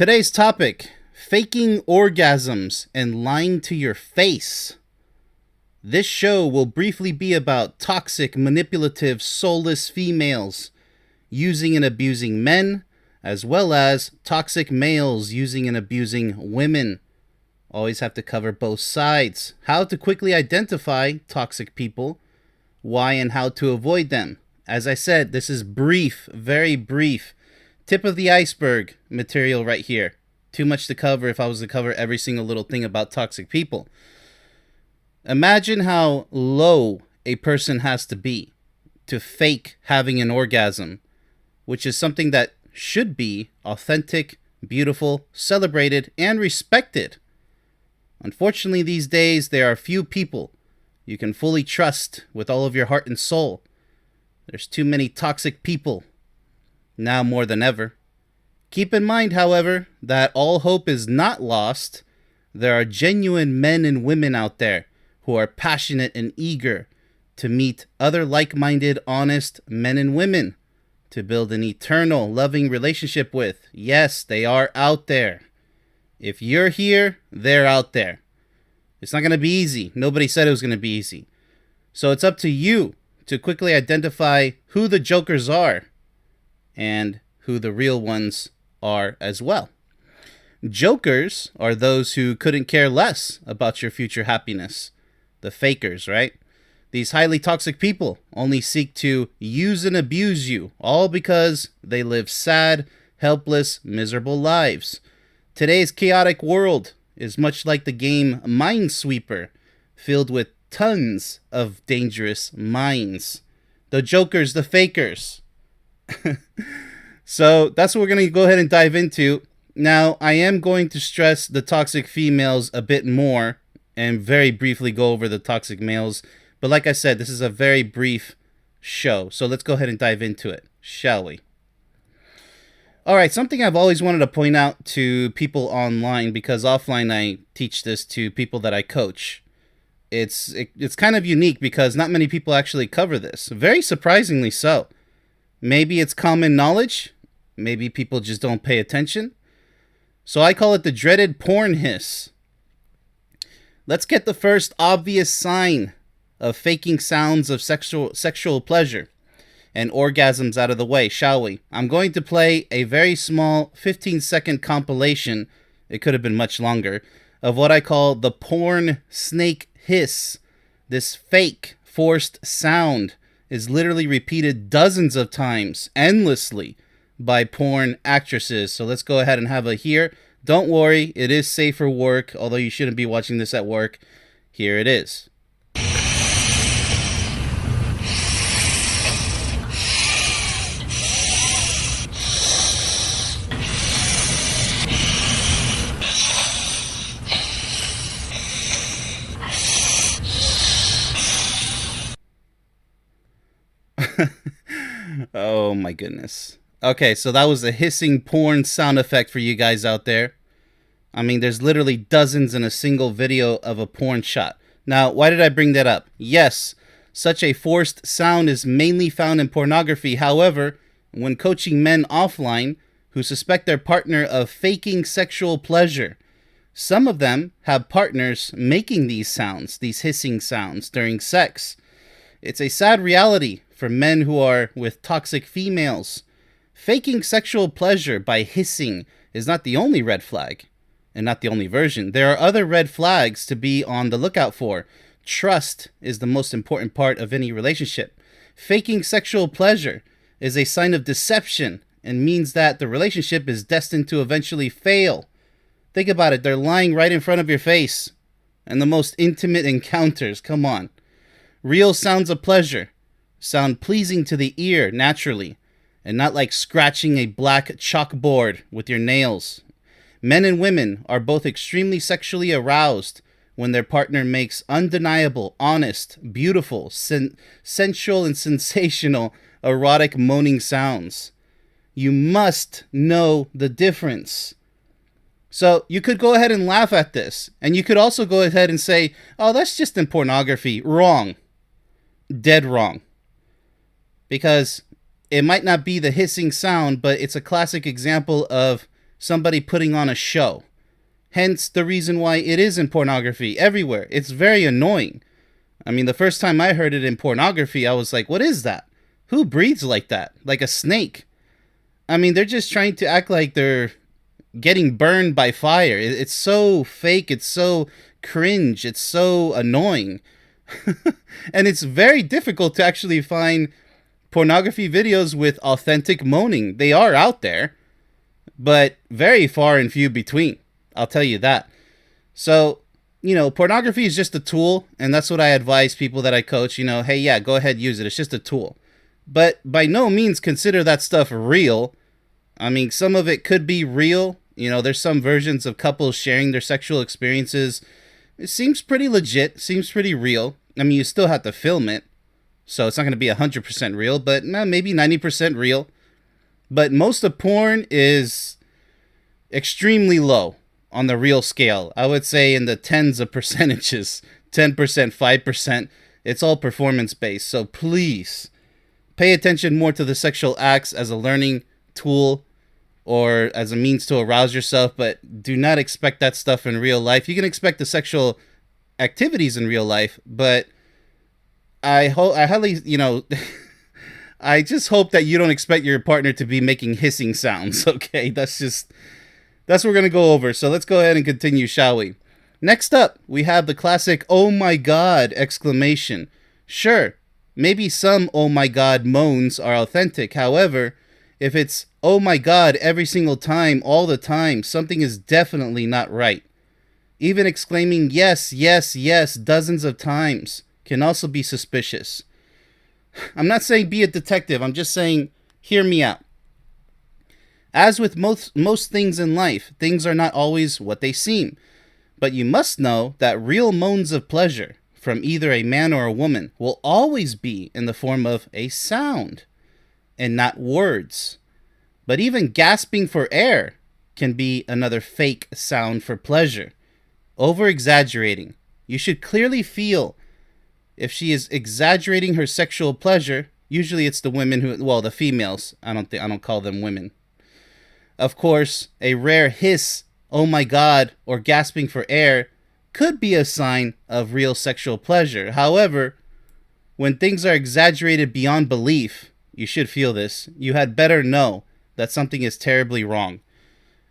Today's topic, faking orgasms and lying to your face. This show will briefly be about toxic, manipulative, soulless females using and abusing men, as well as toxic males using and abusing women. Always have to cover both sides. How to quickly identify toxic people, why and how to avoid them. As I said, this is brief, very brief. Tip of the iceberg material right here. Too much to cover if I was to cover every single little thing about toxic people. Imagine how low a person has to be to fake having an orgasm, which is something that should be authentic, beautiful, celebrated, and respected. Unfortunately, these days, there are few people you can fully trust with all of your heart and soul. There's too many toxic people, now more than ever. Keep in mind, however, that all hope is not lost. There are genuine men and women out there who are passionate and eager to meet other like-minded, honest men and women to build an eternal, loving relationship with. Yes, they are out there. If you're here, they're out there. It's not going to be easy. Nobody said it was going to be easy. So it's up to you to quickly identify who the jokers are and who the real ones are as well. Jokers are those who couldn't care less about your future happiness. The fakers, right? These highly toxic people only seek to use and abuse you, all because they live sad, helpless, miserable lives. Today's chaotic world is much like the game Minesweeper, filled with tons of dangerous minds. The jokers, the fakers. So that's what we're going to go ahead and dive into. Now, I am going to stress the toxic females a bit more and very briefly go over the toxic males. But like I said, this is a very brief show. So let's go ahead and dive into it, shall we? All right, something I've always wanted to point out to people online, because offline I teach this to people that I coach. It's kind of unique because not many people actually cover this. Very surprisingly so. Maybe it's common knowledge. Maybe people just don't pay attention. So I call it the dreaded porn hiss. Let's get the first obvious sign of faking sounds of sexual pleasure and orgasms out of the way, shall we? I'm going to play a very small 15-second compilation, it could have been much longer, of what I call the porn snake hiss. This fake, forced sound is literally repeated dozens of times, endlessly, by porn actresses. So let's go ahead and have a hear. Don't worry, it is safe for work, although you shouldn't be watching this at work. Here it is. Oh my goodness. Okay, so that was a hissing porn sound effect for you guys out there. I mean, there's literally dozens in a single video of a porn shot. Now, why did I bring that up? Yes, such a forced sound is mainly found in pornography. However, when coaching men offline who suspect their partner of faking sexual pleasure, some of them have partners making these sounds, these hissing sounds during sex. It's a sad reality for men who are with toxic females. Faking sexual pleasure by hissing is not the only red flag, and not the only version. There are other red flags to be on the lookout for. Trust is the most important part of any relationship. Faking sexual pleasure is a sign of deception and means that the relationship is destined to eventually fail. Think about it. They're lying right in front of your face. And the most intimate encounters, come on. Real sounds of pleasure sound pleasing to the ear naturally, and not like scratching a black chalkboard with your nails. Men and women are both extremely sexually aroused when their partner makes undeniable, honest, beautiful, sensual, and sensational erotic moaning sounds. You must know the difference. So you could go ahead and laugh at this, and you could also go ahead and say, oh, that's just in pornography. Wrong. Dead wrong. Because it might not be the hissing sound, but it's a classic example of somebody putting on a show. Hence the reason why it is in pornography everywhere. It's very annoying. I mean, the first time I heard it in pornography, I was like, what is that? Who breathes like that? Like a snake. I mean, they're just trying to act like they're getting burned by fire. It's so fake. It's so cringe. It's so annoying. And it's very difficult to actually find pornography videos with authentic moaning. They are out there, but very far and few between. I'll tell you that. So, pornography is just a tool, and that's what I advise people that I coach. Hey, yeah, go ahead, use it. It's just a tool. But by no means consider that stuff real. I mean, some of it could be real. There's some versions of couples sharing their sexual experiences. It seems pretty legit, seems pretty real. I mean, you still have to film it, so it's not going to be 100% real, but maybe 90% real. But most of porn is extremely low on the real scale. I would say in the tens of percentages, 10%, 5%. It's all performance based. So please pay attention more to the sexual acts as a learning tool or as a means to arouse yourself, but do not expect that stuff in real life. You can expect the sexual activities in real life, but I highly, I just hope that you don't expect your partner to be making hissing sounds, okay? That's what we're going to go over. So let's go ahead and continue, shall we? Next up, we have the classic, oh my god, exclamation. Sure, maybe some oh my god moans are authentic. However, if it's oh my god every single time, all the time, something is definitely not right. Even exclaiming yes, yes, yes dozens of times can also be suspicious. I'm not saying be a detective. I'm just saying hear me out. As with most things in life, things are not always what they seem. But you must know that real moans of pleasure from either a man or a woman will always be in the form of a sound and not words. But even gasping for air can be another fake sound for pleasure. Over-exaggerating. You should clearly feel if she is exaggerating her sexual pleasure. Usually it's the women the females. I don't call them women. Of course, a rare hiss, oh my god, or gasping for air could be a sign of real sexual pleasure. However, when things are exaggerated beyond belief, you should feel this. You had better know that something is terribly wrong.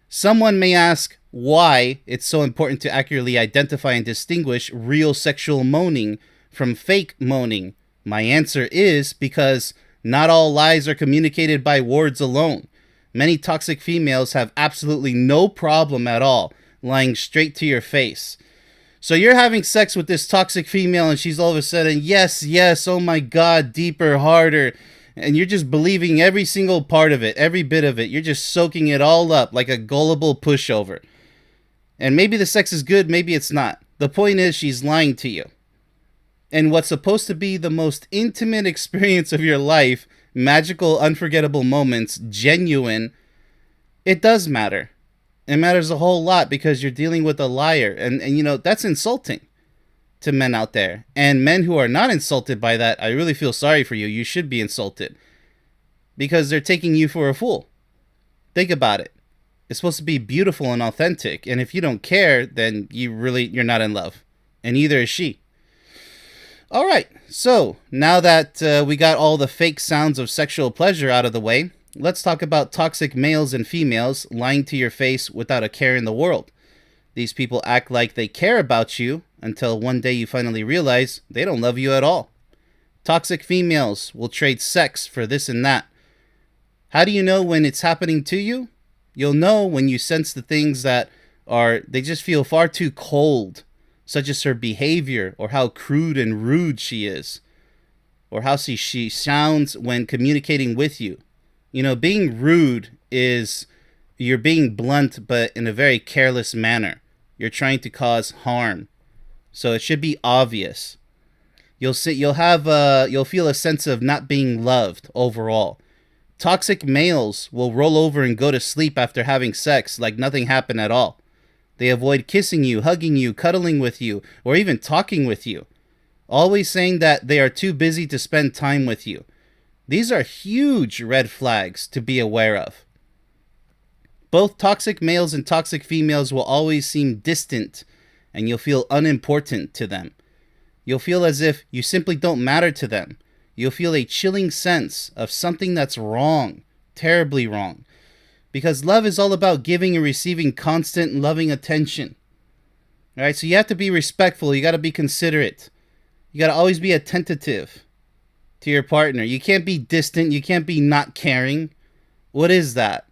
Someone may ask why it's so important to accurately identify and distinguish real sexual moaning from fake moaning. My answer is because not all lies are communicated by words alone. Many toxic females have absolutely no problem at all lying straight to your face. So you're having sex with this toxic female and she's all of a sudden, yes, yes, oh my god, deeper, harder. And you're just believing every single part of it, every bit of it. You're just soaking it all up like a gullible pushover. And maybe the sex is good, maybe it's not. The point is she's lying to you. And what's supposed to be the most intimate experience of your life, magical, unforgettable moments, genuine, it does matter. It matters a whole lot because you're dealing with a liar. And that's insulting to men out there. And men who are not insulted by that, I really feel sorry for you. You should be insulted because they're taking you for a fool. Think about it. It's supposed to be beautiful and authentic. And if you don't care, then you're not in love. And neither is she. All right. So now that we got all the fake sounds of sexual pleasure out of the way, let's talk about toxic males and females lying to your face without a care in the world. These people act like they care about you until one day you finally realize they don't love you at all. Toxic females will trade sex for this and that. How do you know when it's happening to you? You'll know when you sense the things that they just feel far too cold, such as her behavior or how crude and rude she is, or how she sounds when communicating with you. Being rude is you're being blunt, but in a very careless manner. You're trying to cause harm. So it should be obvious. You'll feel a sense of not being loved overall. Toxic males will roll over and go to sleep after having sex like nothing happened at all. They avoid kissing you, hugging you, cuddling with you, or even talking with you, always saying that they are too busy to spend time with you. These are huge red flags to be aware of. Both toxic males and toxic females will always seem distant, and you'll feel unimportant to them. You'll feel as if you simply don't matter to them. You'll feel a chilling sense of something that's wrong, terribly wrong. Because love is all about giving and receiving constant loving attention. All right, so you have to be respectful. You got to be considerate. You got to always be attentive to your partner. You can't be distant. You can't be not caring. What is that?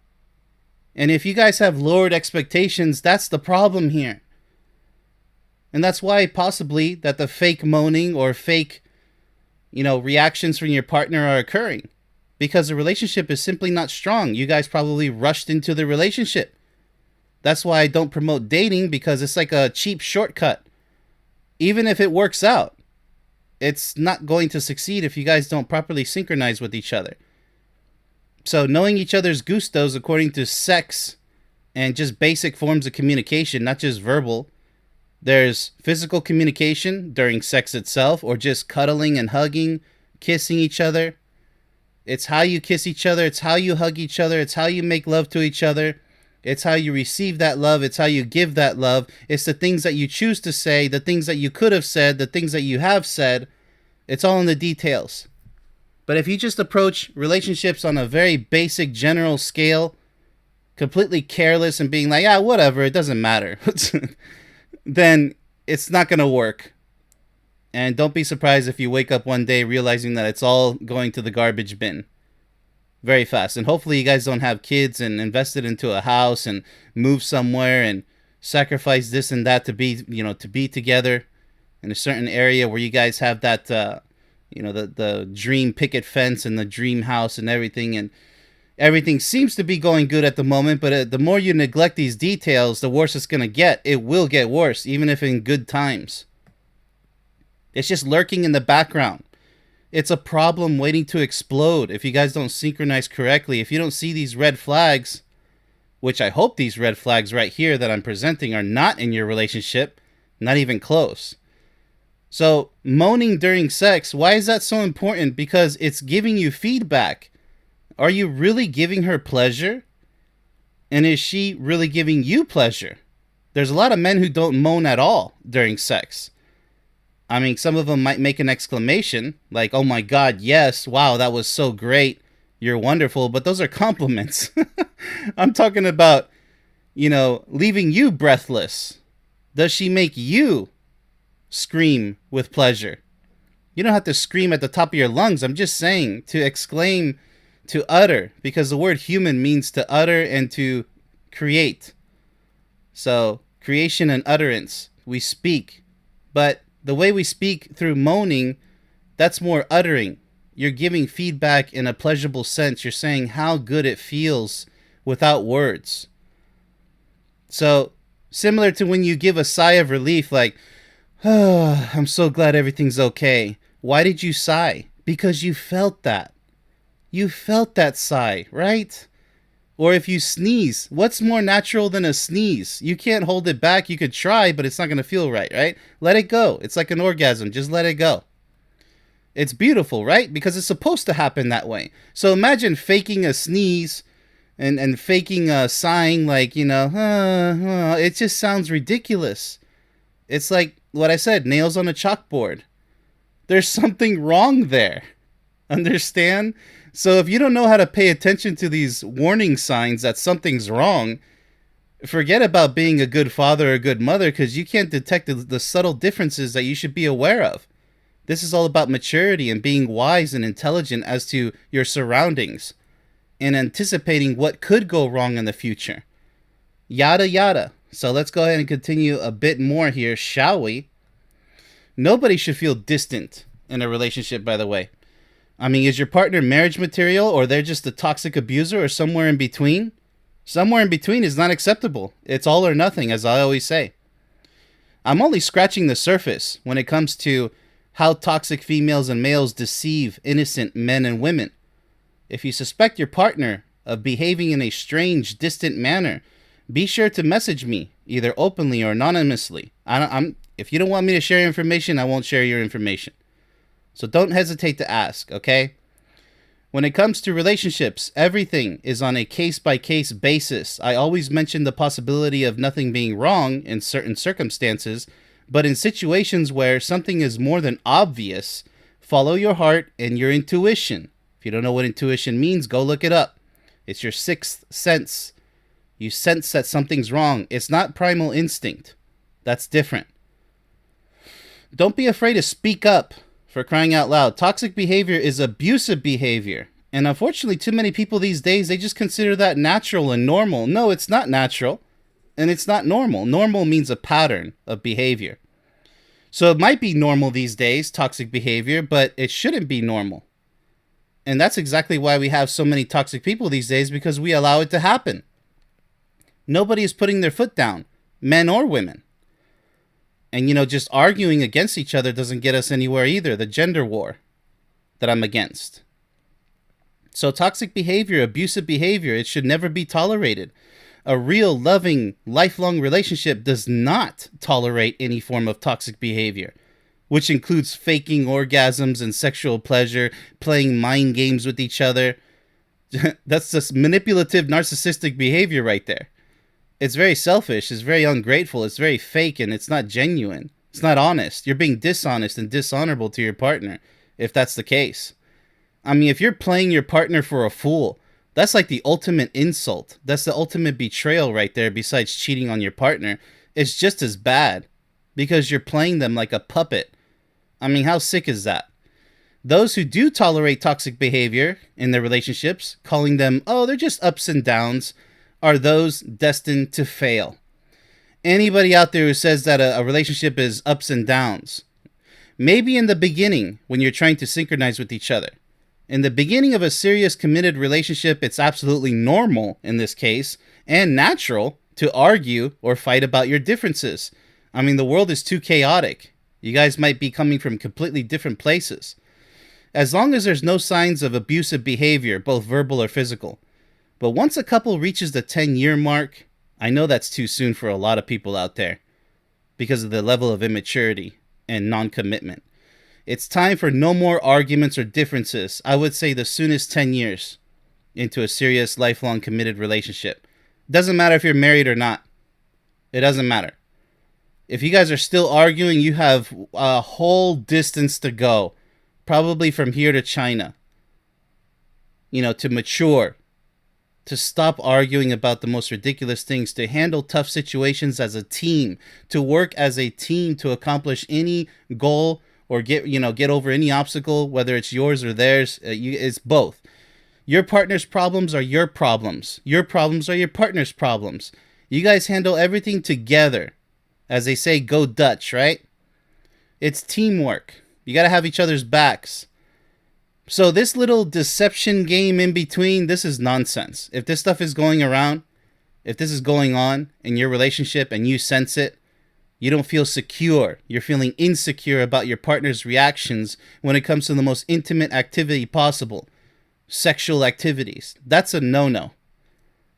And if you guys have lowered expectations, that's the problem here. And that's why possibly that the fake moaning or fake, reactions from your partner are occurring. Because the relationship is simply not strong. You guys probably rushed into the relationship. That's why I don't promote dating, because it's like a cheap shortcut. Even if it works out, it's not going to succeed if you guys don't properly synchronize with each other. So knowing each other's gustos according to sex and just basic forms of communication, not just verbal. There's physical communication during sex itself, or just cuddling and hugging, kissing each other. It's how you kiss each other. It's how you hug each other. It's how you make love to each other. It's how you receive that love. It's how you give that love. It's the things that you choose to say, the things that you could have said, the things that you have said. It's all in the details. But if you just approach relationships on a very basic, general scale, completely careless and being like, whatever, it doesn't matter, then it's not going to work. And don't be surprised if you wake up one day realizing that it's all going to the garbage bin very fast. And hopefully you guys don't have kids and invested into a house and move somewhere and sacrifice this and that to be together in a certain area where you guys have that, the dream picket fence and the dream house and everything. And everything seems to be going good at the moment, but the more you neglect these details, the worse it's going to get. It will get worse, even if in good times. It's just lurking in the background. It's a problem waiting to explode if you guys don't synchronize correctly. If you don't see these red flags, which I hope these red flags right here that I'm presenting are not in your relationship, not even close. So, moaning during sex, why is that so important? Because it's giving you feedback. Are you really giving her pleasure? And is she really giving you pleasure? There's a lot of men who don't moan at all during sex. I mean, some of them might make an exclamation like, oh my God, yes, wow, that was so great. You're wonderful. But those are compliments. I'm talking about, leaving you breathless. Does she make you scream with pleasure? You don't have to scream at the top of your lungs. I'm just saying to exclaim, to utter, because the word human means to utter and to create. So creation and utterance, we speak, but the way we speak through moaning, that's more uttering. You're giving feedback in a pleasurable sense. You're saying how good it feels without words. So similar to when you give a sigh of relief, like, oh, I'm so glad everything's okay. Why did you sigh? Because you felt that. You felt that sigh, right? Or if you sneeze, what's more natural than a sneeze? You can't hold it back. You could try, but it's not going to feel right? Let it go. It's like an orgasm. Just let it go. It's beautiful, right? Because it's supposed to happen that way. So imagine faking a sneeze and faking a sighing like, it just sounds ridiculous. It's like what I said, nails on a chalkboard. There's something wrong there. Understand? So if you don't know how to pay attention to these warning signs that something's wrong, forget about being a good father or a good mother, because you can't detect the subtle differences that you should be aware of. This is all about maturity and being wise and intelligent as to your surroundings and anticipating what could go wrong in the future. Yada yada. So let's go ahead and continue a bit more here, shall we? Nobody should feel distant in a relationship, by the way. I mean, is your partner marriage material, or they're just a toxic abuser, or somewhere in between? Somewhere in between is not acceptable. It's all or nothing, as I always say. I'm only scratching the surface when it comes to how toxic females and males deceive innocent men and women. If you suspect your partner of behaving in a strange, distant manner, be sure to message me, either openly or anonymously. If you don't want me to share your information, I won't share your information. So don't hesitate to ask, okay? When it comes to relationships, everything is on a case-by-case basis. I always mention the possibility of nothing being wrong in certain circumstances, but in situations where something is more than obvious, follow your heart and your intuition. If you don't know what intuition means, go look it up. It's your sixth sense. You sense that something's wrong. It's not primal instinct. That's different. Don't be afraid to speak up, for crying out loud. Toxic behavior is abusive behavior. And unfortunately, too many people these days, they just consider that natural and normal. No, it's not natural. And it's not normal. Normal means a pattern of behavior. So it might be normal these days, toxic behavior, but it shouldn't be normal. And that's exactly why we have so many toxic people these days, because we allow it to happen. Nobody is putting their foot down, men or women. And, just arguing against each other doesn't get us anywhere either. The gender war that I'm against. So toxic behavior, abusive behavior, it should never be tolerated. A real, loving, lifelong relationship does not tolerate any form of toxic behavior, which includes faking orgasms and sexual pleasure, playing mind games with each other. That's just manipulative, narcissistic behavior right there. It's very selfish, it's very ungrateful, it's very fake, and it's not genuine. It's not honest. You're being dishonest and dishonorable to your partner, if that's the case. I mean, if you're playing your partner for a fool, that's like the ultimate insult. That's the ultimate betrayal right there, besides cheating on your partner. It's just as bad, because you're playing them like a puppet. I mean, how sick is that? Those who do tolerate toxic behavior in their relationships, calling them, oh, they're just ups and downs, are those destined to fail. Anybody out there who says that a relationship is ups and downs, maybe in the beginning when you're trying to synchronize with each other. In the beginning of a serious committed relationship, it's absolutely normal in this case and natural to argue or fight about your differences. I mean, the world is too chaotic. You guys might be coming from completely different places. As long as there's no signs of abusive behavior, both verbal or physical. But once a couple reaches the 10-year mark, I know that's too soon for a lot of people out there because of the level of immaturity and non-commitment. It's time for no more arguments or differences. I would say the soonest 10 years into a serious, lifelong, committed relationship. Doesn't matter if you're married or not. It doesn't matter. If you guys are still arguing, you have a whole distance to go. Probably from here to China. To mature. To stop arguing about the most ridiculous things, to handle tough situations as a team, to work as a team to accomplish any goal or get over any obstacle, whether it's yours or theirs. It's both. Your partner's problems are your problems. Your problems are your partner's problems. You guys handle everything together. As they say, go Dutch, right? It's teamwork. You got to have each other's backs. So this little deception game in between, this is nonsense. If this stuff is going around, if this is going on in your relationship and you sense it, you don't feel secure. You're feeling insecure about your partner's reactions when it comes to the most intimate activity possible. Sexual activities. That's a no-no.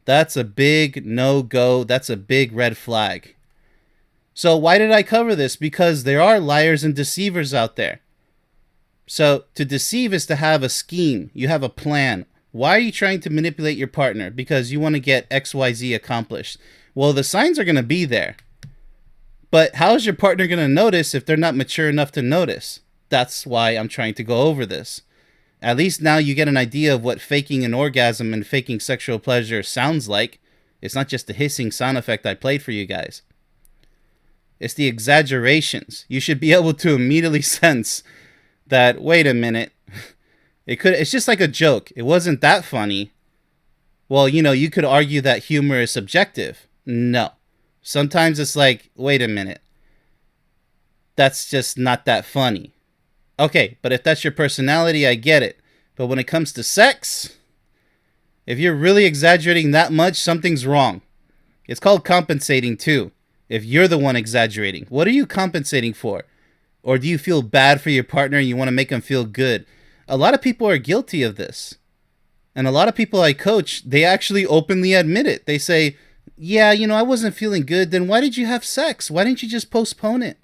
That's a big no-go. That's a big red flag. So why did I cover this? Because there are liars and deceivers out there. So to deceive is to have a scheme. You have a plan. Why are you trying to manipulate your partner? Because you want to get XYZ accomplished. Well, the signs are going to be there. But how is your partner going to notice if they're not mature enough to notice? That's why I'm trying to go over this. At least now you get an idea of what faking an orgasm and faking sexual pleasure sounds like. It's not just the hissing sound effect I played for you guys. It's the exaggerations. You should be able to immediately sense that, wait a minute, it's just like a joke. It wasn't that funny. Well, you could argue that humor is subjective. No. Sometimes it's like, wait a minute, that's just not that funny. Okay, but if that's your personality, I get it. But when it comes to sex, if you're really exaggerating that much, something's wrong. It's called compensating too. If you're the one exaggerating, what are you compensating for? Or do you feel bad for your partner and you want to make them feel good? A lot of people are guilty of this. And a lot of people I coach, they actually openly admit it. They say, yeah, I wasn't feeling good. Then why did you have sex? Why didn't you just postpone it?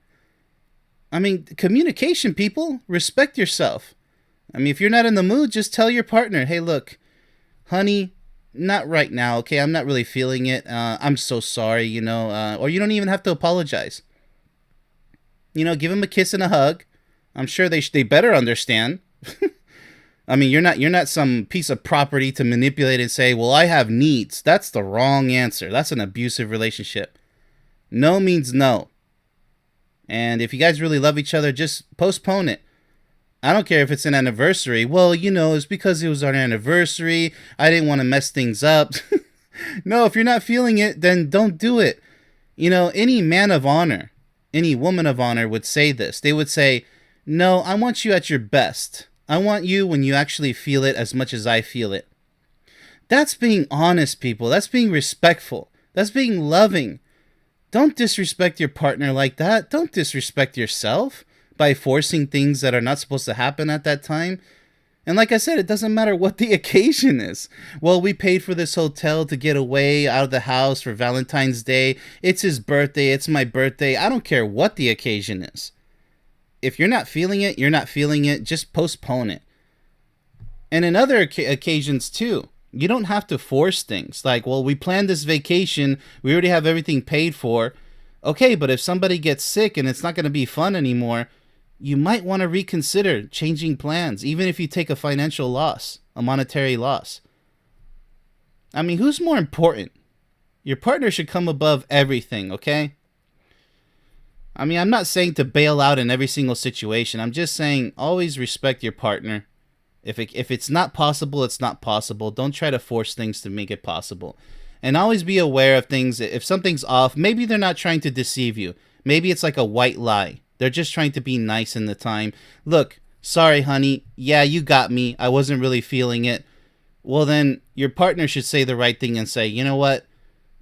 I mean, communication, people. Respect yourself. I mean, if you're not in the mood, just tell your partner, hey, look, honey, not right now, okay? I'm not really feeling it. I'm so sorry, or you don't even have to apologize. Give him a kiss and a hug. I'm sure they better understand. I mean, you're not some piece of property to manipulate and say, well, I have needs. That's the wrong answer. That's an abusive relationship. No means no. And if you guys really love each other, just postpone it. I don't care if it's an anniversary. Well, it's because it was our anniversary. I didn't want to mess things up. No, if you're not feeling it, then don't do it. Any man of honor, any woman of honor would say this. They would say, no, I want you at your best. I want you when you actually feel it as much as I feel it. That's being honest, people. That's being respectful. That's being loving. Don't disrespect your partner like that. Don't disrespect yourself by forcing things that are not supposed to happen at that time. And like I said, it doesn't matter what the occasion is. Well, we paid for this hotel to get away out of the house for Valentine's Day. It's his birthday. It's my birthday. I don't care what the occasion is. If you're not feeling it, you're not feeling it. Just postpone it. And in other occasions too, you don't have to force things. Like, well, we planned this vacation. We already have everything paid for. Okay, but if somebody gets sick and it's not going to be fun anymore, you might want to reconsider changing plans, even if you take a financial loss, a monetary loss. I mean, who's more important? Your partner should come above everything, okay? I mean, I'm not saying to bail out in every single situation. I'm just saying always respect your partner. If it's not possible, it's not possible. Don't try to force things to make it possible. And always be aware of things. If something's off, maybe they're not trying to deceive you. Maybe it's like a white lie. They're just trying to be nice in the time. Look, sorry, honey. Yeah, you got me. I wasn't really feeling it. Well, then your partner should say the right thing and say, you know what?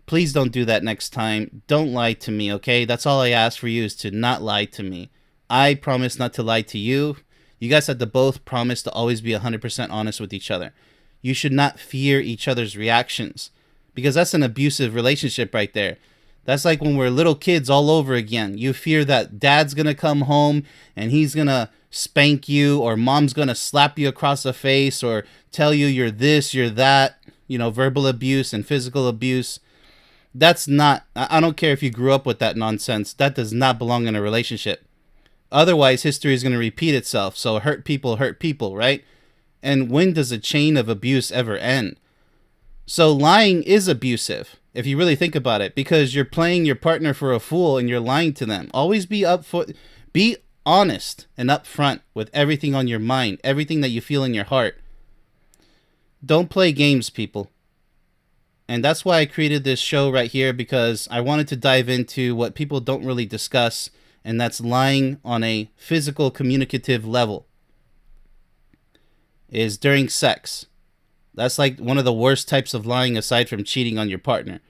Please don't do that next time. Don't lie to me, okay? That's all I ask for you is to not lie to me. I promise not to lie to you. You guys have to both promise to always be 100% honest with each other. You should not fear each other's reactions because that's an abusive relationship right there. That's like when we're little kids all over again. You fear that dad's going to come home and he's going to spank you, or mom's going to slap you across the face or tell you you're this, you're that, verbal abuse and physical abuse. That's not, I don't care if you grew up with that nonsense. That does not belong in a relationship. Otherwise, history is going to repeat itself. So hurt people, right? And when does a chain of abuse ever end? So lying is abusive, if you really think about it, because you're playing your partner for a fool and you're lying to them. Always be honest and upfront with everything on your mind, everything that you feel in your heart. Don't play games, people. And that's why I created this show right here, because I wanted to dive into what people don't really discuss, and that's lying on a physical communicative level. Is during sex. That's like one of the worst types of lying aside from cheating on your partner.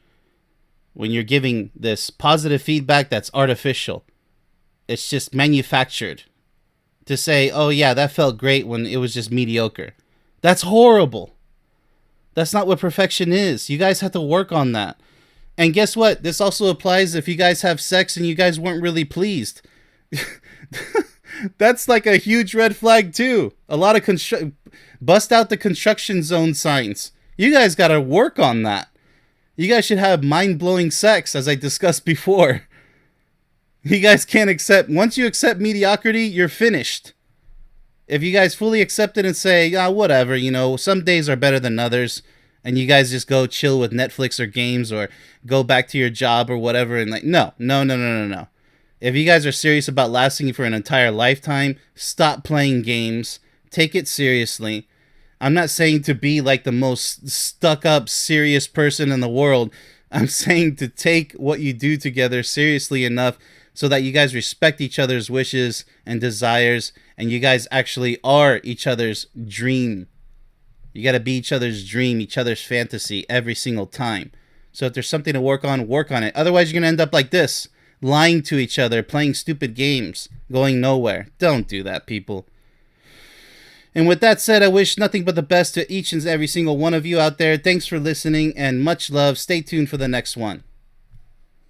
When you're giving this positive feedback that's artificial. It's just manufactured. To say, oh yeah, that felt great when it was just mediocre. That's horrible. That's not what perfection is. You guys have to work on that. And guess what? This also applies if you guys have sex and you guys weren't really pleased. That's like a huge red flag too. A lot of bust out the construction zone signs. You guys got to work on that. You guys should have mind-blowing sex, as I discussed before. You guys can't accept, once you accept mediocrity, you're finished. If you guys fully accept it and say, whatever, some days are better than others, and you guys just go chill with Netflix or games or go back to your job or whatever, and no. If you guys are serious about lasting for an entire lifetime, stop playing games. Take it seriously. I'm not saying to be like the most stuck-up, serious person in the world. I'm saying to take what you do together seriously enough so that you guys respect each other's wishes and desires, and you guys actually are each other's dream. You got to be each other's dream, each other's fantasy every single time. So if there's something to work on it. Otherwise, you're going to end up like this. Lying to each other, playing stupid games, going nowhere. Don't do that, people. And with that said, I wish nothing but the best to each and every single one of you out there. Thanks for listening, and much love. Stay tuned for the next one.